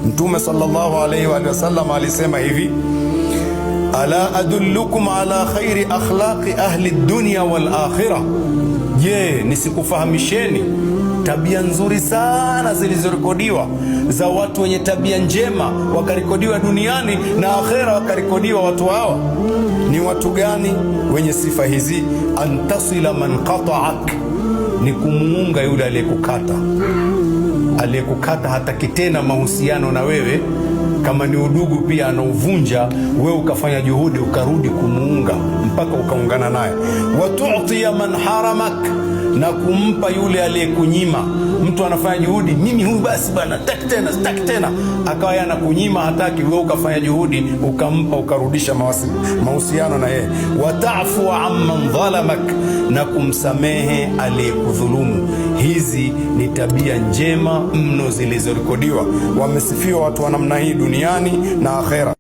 Mtume sallallahu alayhi wa sallam alisema hivi: ala adullukum ala khairi akhlaqi ahli dunya wal akhirah, je, nisikufahamisheni tabia nzuri sana zilizorekodiwa za watu wenye tabia njema, wakarekodiwa duniani na akhera wakarekodiwa. Watu hawa ni watu gani? Wenye sifa hizi: antasila man qata'ak, ni kumuunga yule aliyekukata hataki tena mahusiano na wewe. Kama ni udugu pia anauvunja, wewe ukafanya juhudi ukarudi kumuunga mpaka ukaungana naye. Watu'tiya man haramak, na kumpa yule aliyekunyima. Mtu anafanya juhudi, mimi huyu basi bana sitaki tena, akawa yana kunyima, hataki, wewe ukafanya juhudi ukampa ukarudisha mahusiano na yeye. Wata'fu amman dhalamak, na kumsamehe aliyekudhulumu. Hizi ni tabia njema mno zilizorekodiwa. Wamesifiwa watu wa namna hii duniani na akhera.